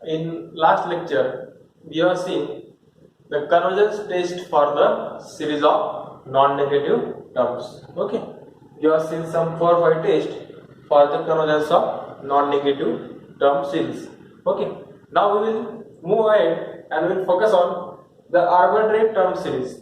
In last lecture, we have seen the convergence test for the series of non-negative terms. Okay, you have seen some 4 or 5 tests for the convergence of non-negative term series. Okay, now we will move ahead and we will focus on the arbitrary term series.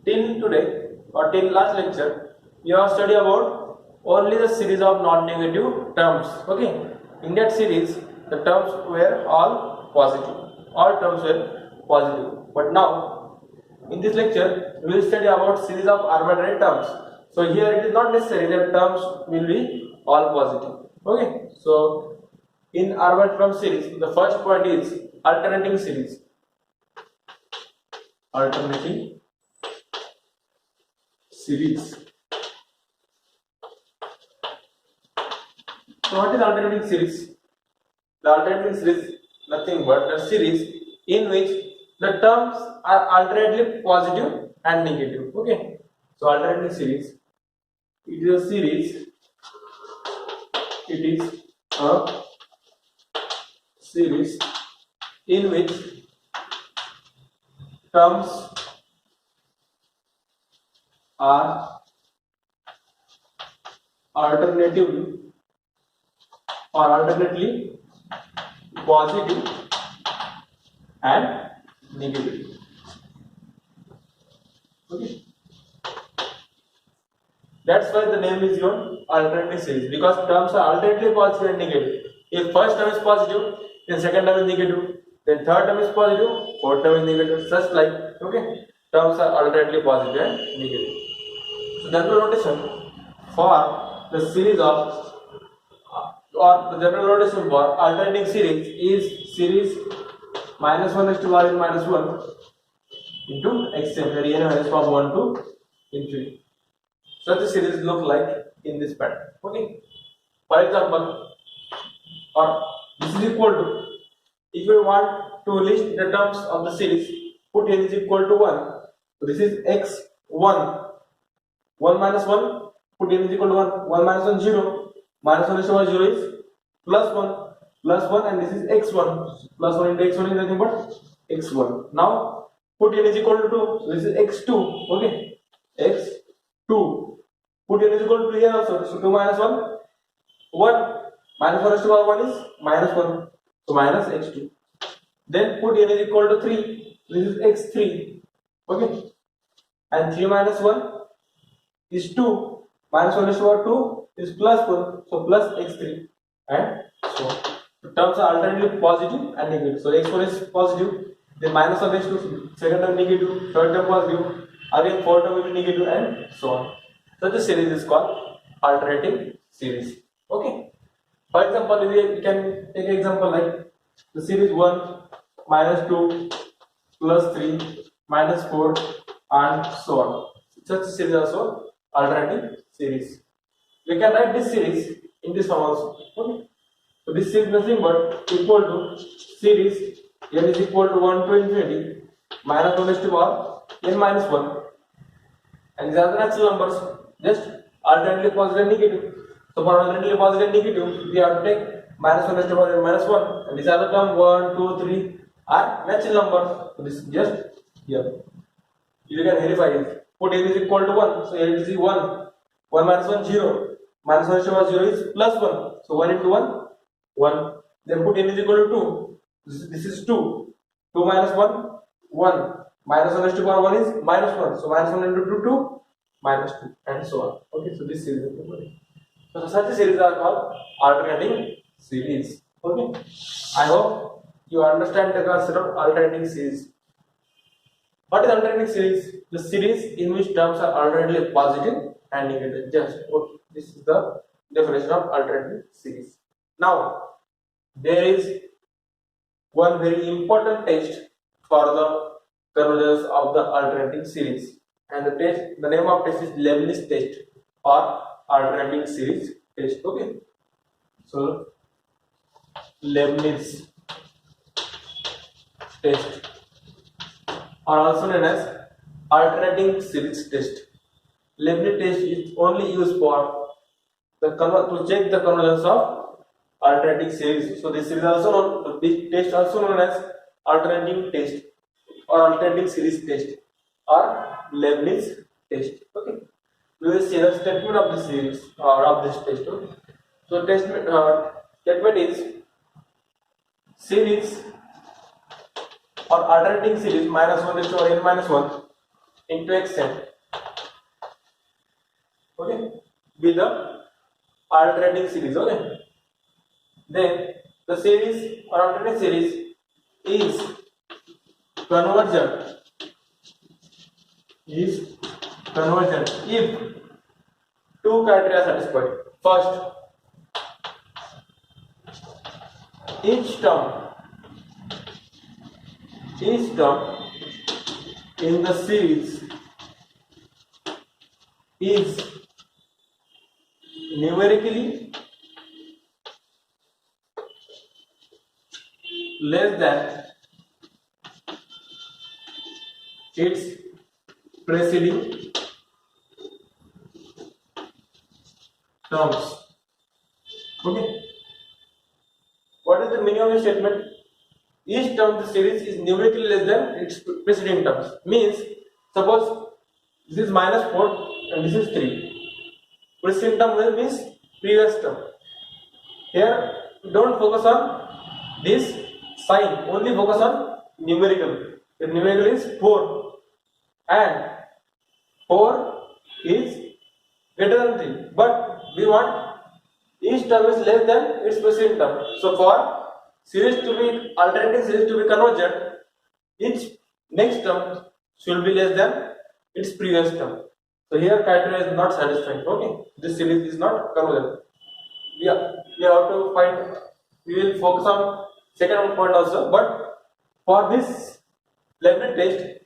Till today or till last lecture, you have studied about only the series of non-negative terms. Okay, in that series the terms were all positive, all terms were positive. But now in this lecture we will study about series of arbitrary terms. So here it is not necessary that terms will be all positive. Okay, so in arbitrary term series the first point is alternating series. Alternating series. So what is alternating series? The alternating series nothing but a series in which the terms are alternately positive and negative. Okay. So alternating series, it is a series. It is a series in which terms are alternatively or alternately positive and negative. Okay. That's why the name is given alternating series, because terms are alternately positive and negative. If first term is positive, then second term is negative, then third term is positive, fourth term is negative, such like. Okay, terms are alternately positive and negative. So general notation for the series of or the general notation for alternating series is series minus 1 to power n minus 1 into xn, where n varies from 1 to infinity. Such a series look like in this pattern. Okay. For example, or this is equal to, if you want to list the terms of the series, put n is equal to 1. So this is x1. 1 minus 1, put n is equal to 1. 1 minus 1, 0. Minus 1 is over 0 is plus 1. Plus 1, and this is x1. Plus 1 into x1 is nothing but x1. Now put n is equal to 2. So this is x2. Okay. x2. Put n is equal to here also. So 2 minus 1, 1. Minus 1 is to power 1 is minus 1. So minus x2. Then put n is equal to 3. This is x3. Okay. And 3 minus 1 is 2. Minus 1 is to power 2 is plus 1. So plus x3. And so the terms are alternately positive and negative. So x1 is positive. Then minus 1 is to second term negative. Third term positive. Again fourth term will be negative, and so on. So this series is called alternating series. Okay. For example, we can take an example like the series 1 minus 2 plus 3 minus 4 and so on. Such a series also alternating series. We can write this series in this form also. Okay. So this series nothing but equal to series n is equal to 1 to infinity minus 1 is to power n minus 1, and these are the natural numbers, just alternately positive and negative. So for alternately positive and negative, we have to take minus 1 is to power n minus 1, and these are the term 1, 2, 3 are natural numbers. So this is just here. You can verify it. Put n is equal to 1, so here it is 1. 1 minus 1, 0. Minus 1 is to power 0 is plus 1. So 1 into 1, 1. Then put n is equal to 2. This is 2. 2 minus 1, 1. Minus 1 is to power 1 is minus 1. So minus 1 into 2, 2. Minus 2, and so on. Okay, so this series is important. So such a series are called alternating series. Okay, I hope you understand the concept of alternating series. What is alternating series? The series in which terms are alternately positive and negative. Just okay, this is the definition of alternating series. Now there is one very important test for the convergence of the alternating series, and the name of test is Leibniz test or alternating series test. Okay, so Leibniz test, or also known as alternating series test. Leibniz test is only used for to check the convergence of alternating series. So this series also known, this test also known as alternating test or alternating series test or Leibniz test. Okay, we will see the statement of this series or of this test. Okay, so statement is series or alternating series minus 1 raised to n minus 1 into xn. Okay, with the alternating series. Okay, then the series or alternating series is convergent if two criteria are satisfied. First, each term in the series is numerically less than its preceding terms. Okay, what is the meaning of the statement? Each term of the series is numerically less than its preceding terms. Means, suppose this is minus 4 and this is 3. Preceding term means previous term. Here, don't focus on this sign, only focus on numerical. The numerical is 4 and 4 is greater than 3. But we want each term is less than its preceding term. So for series to be alternating series to be convergent, each next term should be less than its previous term. So here criteria is not satisfying. Okay, this series is not convergent. We have to find. We will focus on second point also. But for this Leibniz test,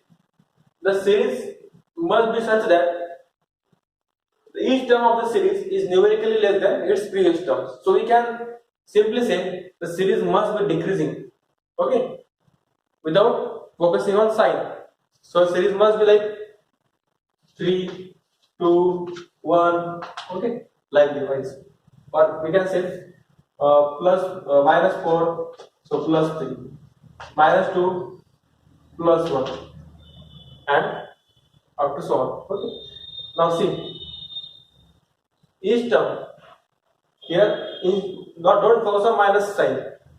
the series must be such that each term of the series is numerically less than its previous terms. So we can simply say the series must be decreasing. Okay, without focusing on sign. So series must be like 3, 2, 1. Okay, like this. Or we can say minus 4, so plus 3, minus 2, plus 1, and up to so on. Okay, now see. Each term here is not, don't focus on minus sign.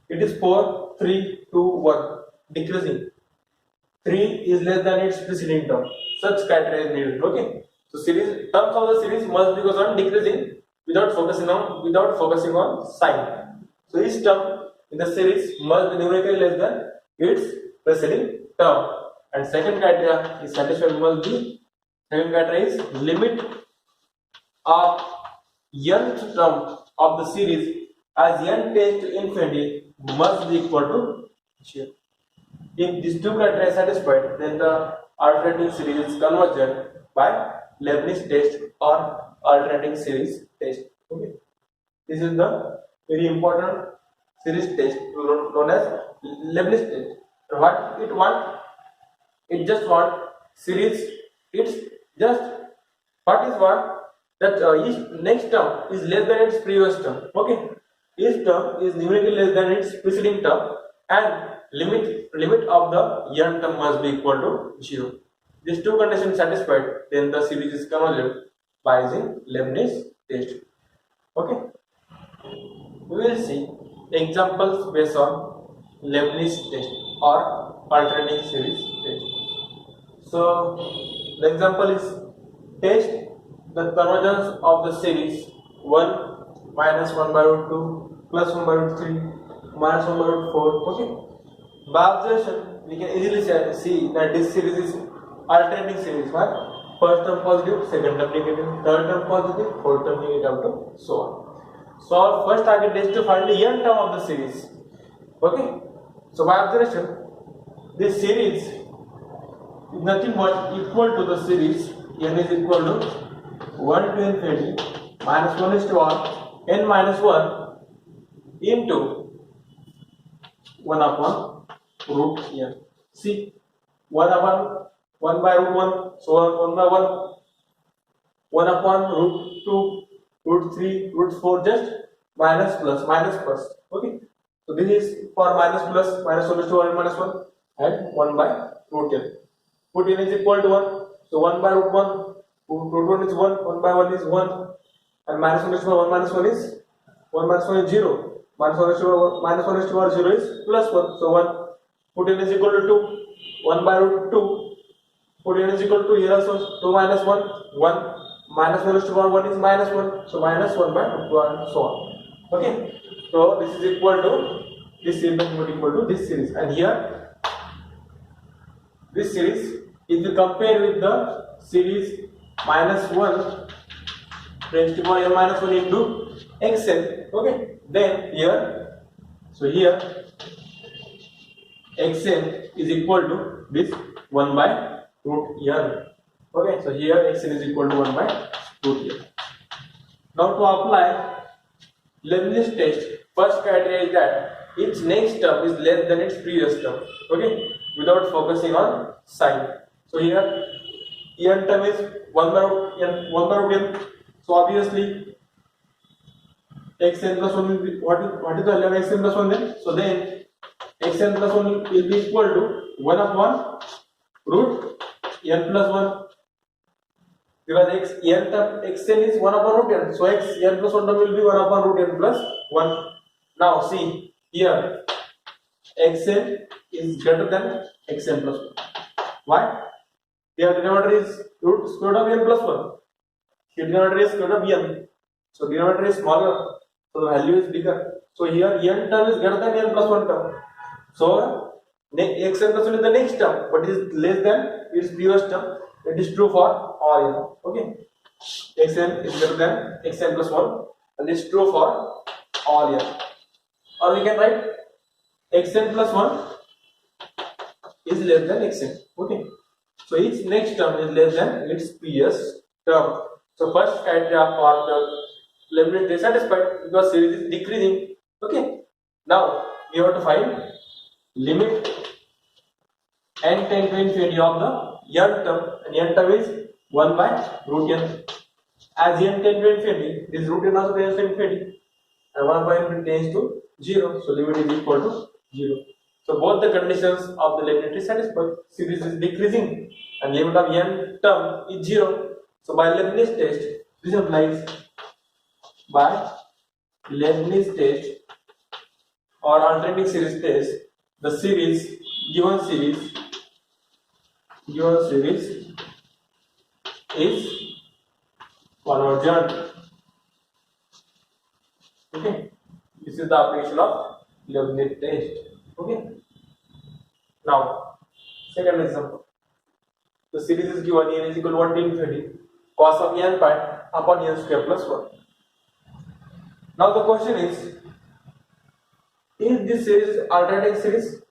It is 4, 3, 2, 1, decreasing. 3 is less than its preceding term. Such criteria is needed. Okay. So series terms of the series must be goes on decreasing without focusing on sign. So each term in the series must be numerically less than its preceding term. And second criteria is satisfied must be. Second criteria is limit of nth term of the series as n tends to infinity must be equal to 0. If these two criteria are satisfied, then the alternating series is convergent by Leibniz test or alternating series test. Okay, this is the very important series test known as Leibniz test. What it want? It just want series. It's just what is what that each next term is less than its previous term. Okay, each term is numerically less than its preceding term, and limit of the n term must be equal to 0. These two conditions satisfied, then the series is convergent by using Leibniz test. Okay, we will see examples based on Leibniz test or alternating series test. So the example is test the convergence of the series 1 minus 1 by root 2 plus 1 by root 3 minus 1 by root 4. Okay, by observation we can easily see that this series is alternating series. Why? First term positive, second term negative, third term positive, fourth term negative, up to so on. So our first target is to find the n term of the series. Okay, so by observation this series is nothing but equal to the series n is equal to 1 to infinity minus 1 is to r n minus 1 into 1 upon root n. See, 1 upon 1 by root 1, so 1 by 1, 1 upon root 2, root 3, root 4, just minus plus minus first. Okay, so this is for minus plus minus 1 is to 1 minus 1 and 1 by root n. Put n is equal to 1, so 1 by root 1, root 1 is 1, 1 by 1 is 1, and minus 1 is to 1 minus 1 is 1 minus 1 is 0, minus 1 is to 1 minus 1 is to 1 0 is plus 1, so 1. Put n is equal to 2, 1 by root 2, put n is equal to here also 2 minus 1 1, minus 1 is to 1 1 is minus 1, so minus 1 by root 2 and so on. Okay, so this is equal to this series is equal to this series, and here this series, if you compare with the series minus 1 raised to power n minus 1 into xn, okay, then here, so here xn is equal to this 1 by root n. Okay, so here xn is equal to 1 by root n. Now to apply Leibniz test, first criteria is that its next term is less than its previous term. Okay, without focusing on sign. So here n term is 1 by root n. So obviously xn plus 1 will be what is the value of xn plus 1 then? So then xn plus 1 will be equal to 1 upon root n plus 1, because xn is 1 upon root n, so xn plus 1 term will be 1 upon root n plus 1. Now see here xn is greater than xn plus 1. Why? Here denominator is root square root of n plus 1, here denominator is square root of n, so denominator is smaller, so the value is bigger. So here n term is greater than n plus 1 term, so xn plus 1 is the next term, but it is less than its previous term. It is true for all n. Okay, xn is greater than xn plus 1, and it is true for all n. Or we can write xn plus 1 is less than xn. Okay, so its next term is less than its previous term. So first criteria for the Leibniz is satisfied because series is decreasing. Okay, now we have to find limit n tend to infinity of the n term, and n term is 1 by root n. As n tend to infinity, this root n also tends to infinity, and 1 by infinity tends to 0, so limit is equal to 0. So both the conditions of the Leibniz is satisfied. Series is decreasing and limit of n term is 0. So by Leibniz test, this implies by Leibniz test or alternating series test, the series given series is convergent. Okay, this is the application of Leibniz test. Okay, now second example, the series is given n is equal to 1 to infinity cos of n pi upon n square plus 1. Now the question is this series alternating series?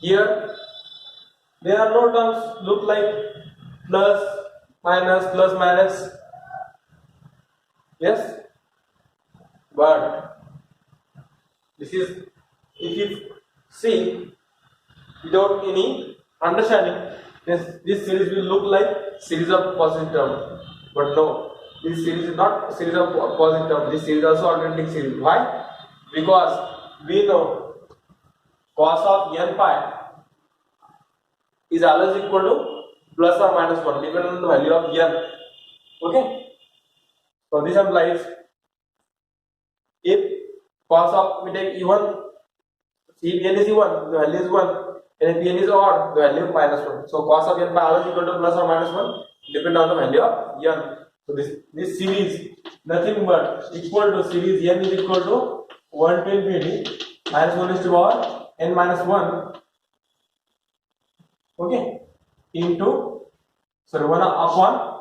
Here there are no terms look like plus minus, yes, but this is, if you see without any understanding, this series will look like series of positive term, but no, this series is not series of positive term. This series is also alternating series. Why? Because we know cos of n pi is always equal to plus or minus 1 depending on the value of n. Okay, so this implies if cos of, we take even, if n is even, the value is 1, and if n is odd, the value is minus 1. So cos of n pi always equal to plus or minus 1 depending on the value of n. So this series nothing but equal to series n is equal to 1 to infinity minus 1 is to power n minus 1, okay, into 1 upon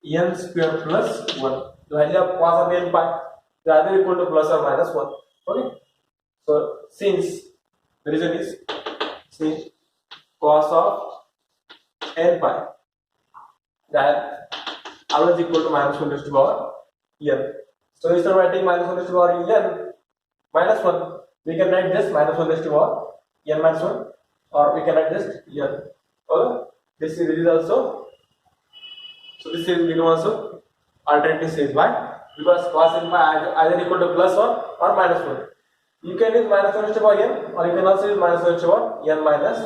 n square plus 1. The value of cos of n pi is either equal to plus or minus 1. Okay, so since the reason is, since cos of n pi that always equal to minus 1 to power n. So instead of writing minus 1 to power n minus 1, we can write just minus 1 to power n minus 1, or we can write just n. Okay, this series is also, so this series become also alternating series by because cos n pi either equal to plus 1 or minus 1. You can use minus 1 to power n, or you can also use minus 1 to power n minus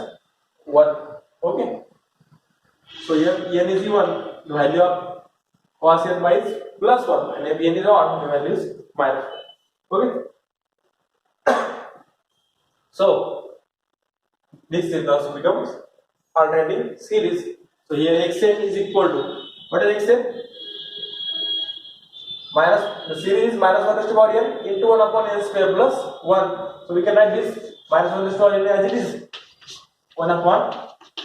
1. Okay. So here n is even, the value of cos n pi is plus 1, and if n is odd, the value is minus 1. Okay. So this is thus becomes alternating series. So here xn is equal to, what is xn? Minus, the series is minus 1 to the power n into 1 upon n square plus 1. So we can write this minus 1 to the power n as it is 1 upon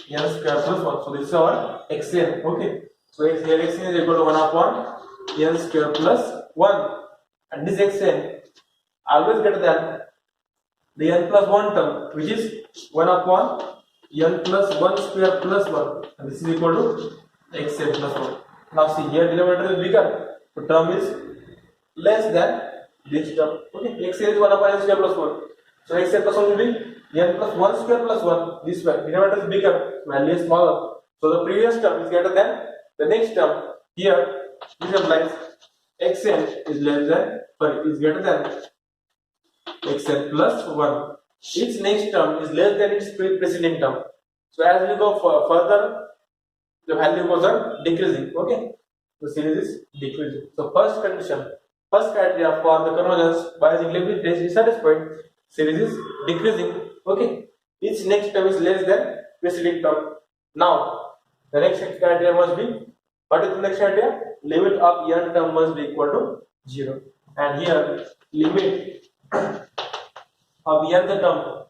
n square plus 1. So this is our xn. Okay. So here xn is equal to 1 upon n square plus 1, and this xn always greater than the n plus 1 term, which is 1 upon n plus 1 square plus 1, and this is equal to xn plus 1. Now see, here denominator is bigger, the term is less than this term. Okay, xn is 1 upon n square plus 1. So xn plus 1 will be n plus 1 square plus 1. This way, denominator is bigger, value is smaller. So the previous term is greater than the next term. Here, this implies xn is greater than xn plus 1. Each next term is less than its preceding term. So as we go further, the value goes on decreasing. Okay, the series is decreasing. So first condition, first criteria for the convergence by using Leibniz test is satisfied. Series is decreasing. Okay, each next term is less than preceding term. Now the next criteria must be, what is the next criteria? Limit of n term must be equal to 0. And here limit of nth term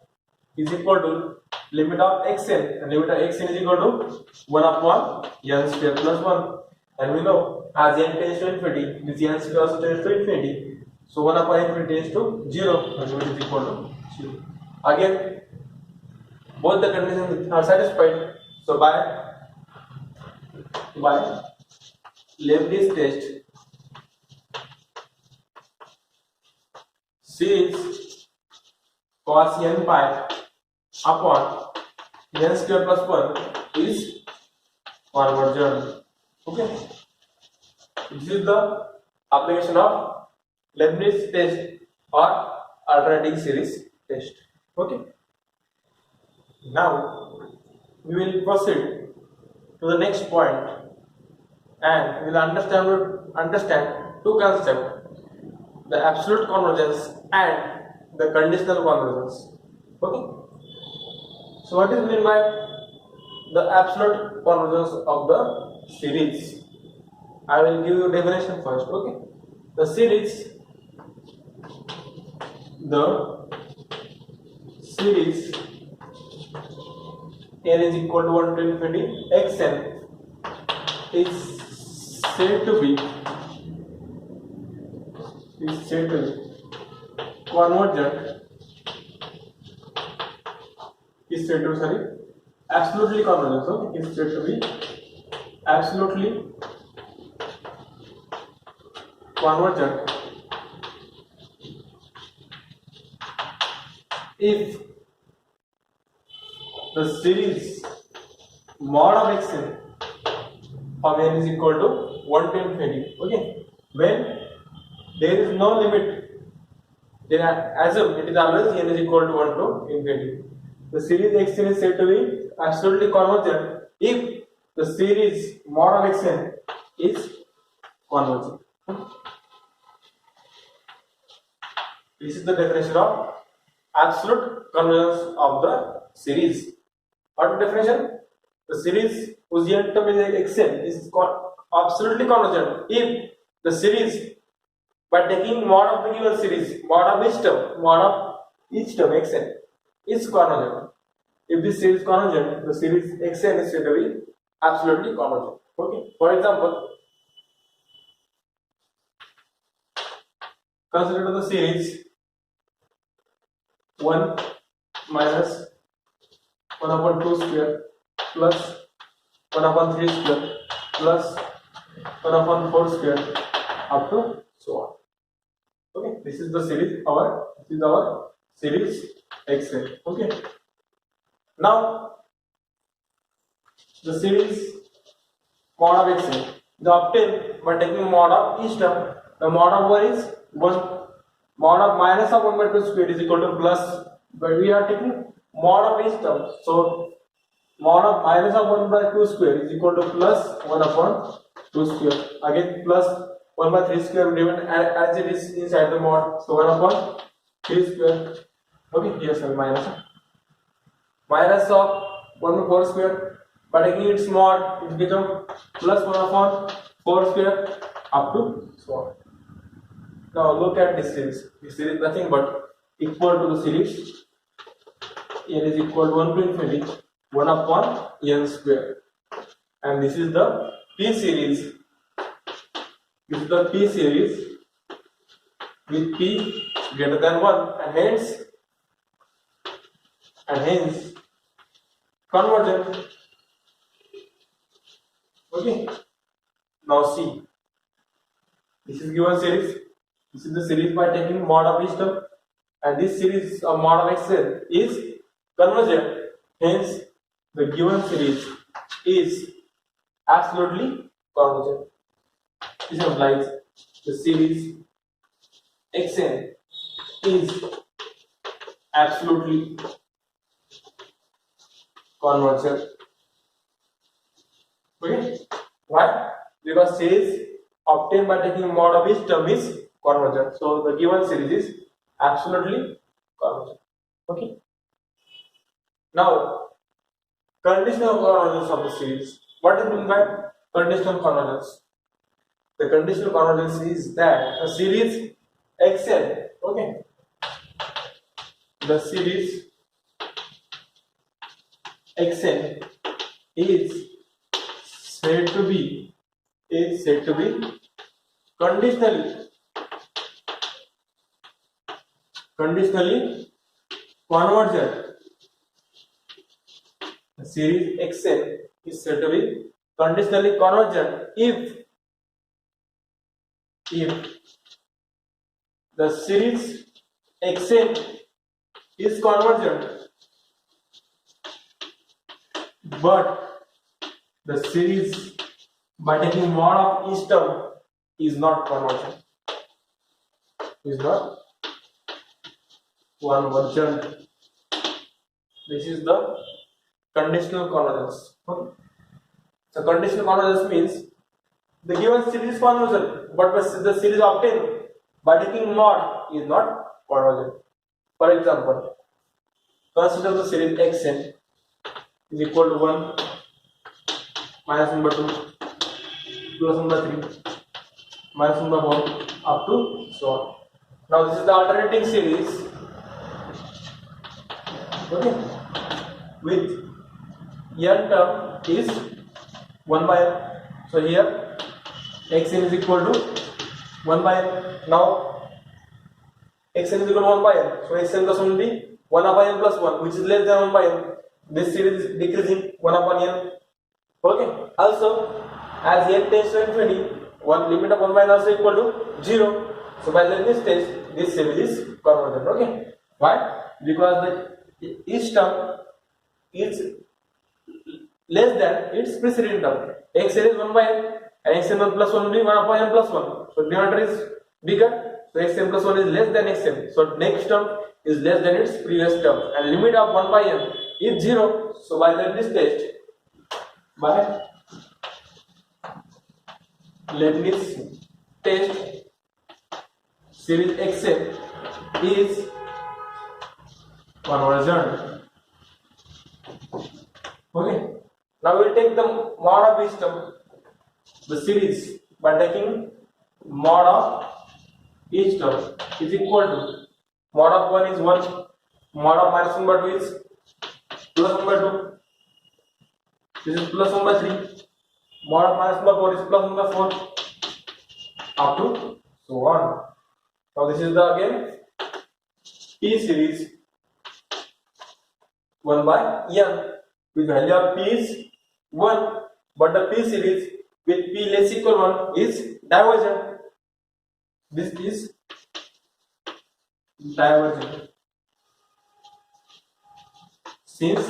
is equal to limit of xn, and limit of xn is equal to 1 upon n square plus 1. And we know as n tends to infinity, this n square also tends to infinity. So 1 upon infinity tends to 0, and limit is equal to 0. Again, both the conditions are satisfied. So by Leibniz test, series cos n pi upon n square plus 1 is convergent. Okay, this is the application of Leibniz test or alternating series test. Okay, now we will proceed to the next point, and we will understand two concepts: the absolute convergence and the conditional convergence. Okay, so what is meant by the absolute convergence of the series? I will give you definition first. Okay, the series n is equal to 1 to infinity xn is said to be convergent, absolutely convergent. So is said to be absolutely convergent if the series mod of xn of n is equal to 1 to infinity. Okay, when there is no limit, then assume it is always n is equal to 1 to infinity. The series xn is said to be absolutely convergent if the series mod of xn is convergent. This is the definition of absolute convergence of the series. What definition? The series whose n term is xn is absolutely convergent if the series, by taking mod of the given series, mod of each term xn is convergent. If this series is convergent, the series xn is said to be absolutely convergent. Okay, for example, consider the series 1 minus 1 upon 2 square plus 1 upon 3 square plus 1 upon 4 square up to so on. Okay, this is the series our series xn. Okay, now the series mod of xn is obtained by taking mod of each term. The mod of 1 is 1. Mod of minus of 1 by 2 square is equal to plus, but we are taking mod of each term. So mod of minus of 1 by 2 square is equal to plus 1 upon 2 square. Again plus 1 by 3 square given as it is inside the mod. So 1 upon 3 square. Okay, here is minus of 1 by 4 square. By taking its mod, it becomes plus 1 upon 4 square up to so on. Now look at this series. This series is nothing but equal to the series n is equal to 1 to infinity 1 upon n square, and this is the p series. This is the p series with p greater than 1, and hence convergent. Okay. Now see, this is given series. This is the series by taking mod of each term, and this series of mod of xn is convergent. Hence, the given series is absolutely convergent. This implies the series xn is absolutely convergent. Okay. Why? Because series obtained by taking mod of each term is convergent. So the given series is absolutely convergent. Okay. Now, conditional convergence of the series. What is meant by conditional convergence? The conditional convergence is that a series xn, okay, the series xn is said to be conditionally convergent. The series xn is said to be conditionally convergent if the series xn is convergent, but the series by taking mod of each term is not convergent. Is not convergent. This is the conditional convergence. Okay. So conditional convergence means the given series is convergent, but the series obtained by taking mod is not convergent. For example, consider the series xn is equal to 1 minus 1 by 2 plus 1 by 3 minus 1 by 4 up to so on. Now this is the alternating series, okay, with n term is 1 by n. So here xn is equal to 1 by n. Now xn is equal to 1 by n. So xn plus 1 will be 1 upon n plus 1, which is less than 1 by n. This series is decreasing 1 upon n. Okay. Also, as n tends to infinity, one limit of 1 by n also equal to 0. So by this test, this series is convergent. Okay. Why? Because the each term is less than its preceding term. Xn is 1 by n, and xn plus 1 will be 1 upon n plus 1. So denominator is bigger. So xn plus 1 is less than xn. So next term is less than its previous term, and limit of 1 by n is 0. So by this test, by Leibniz test, series xn is convergent. Okay. Now we will take the mod of each term, the series by taking mod of each term is equal to mod of 1 is 1, mod of minus 1 by 2 is plus 1 by 2, this is plus 1 by 3, mod of minus 1 by 4 is plus 1 by 4 up to so on. Now this is the again P series 1 by n with value of P is 1, but the P series with P less equal 1 is divergent. This is divergent. Since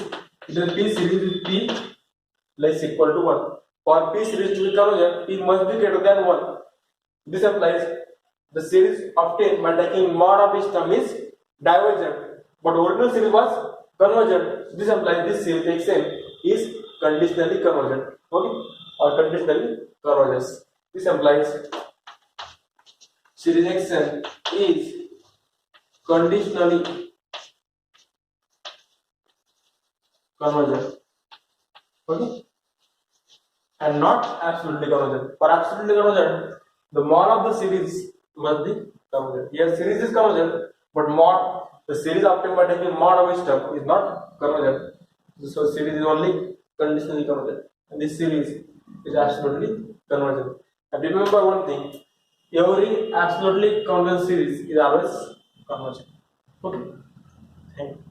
it is P series with P less equal to 1. For P series to be convergent, P must be greater than 1. This implies the series obtained by taking mod of each term is divergent, but original series was convergent. This implies this series xn is conditionally convergent. Okay, or conditionally converges. This implies series xn is conditionally convergent. Okay, and not absolutely convergent. For absolutely convergent, the mod of the series must be convergent. Here series is convergent, but mod, the series obtained by taking mod of each term is not convergent. So series is only conditionally convergent, and this series is absolutely convergent. And remember one thing: every absolutely convergent series is always convergent. Okay, thank you.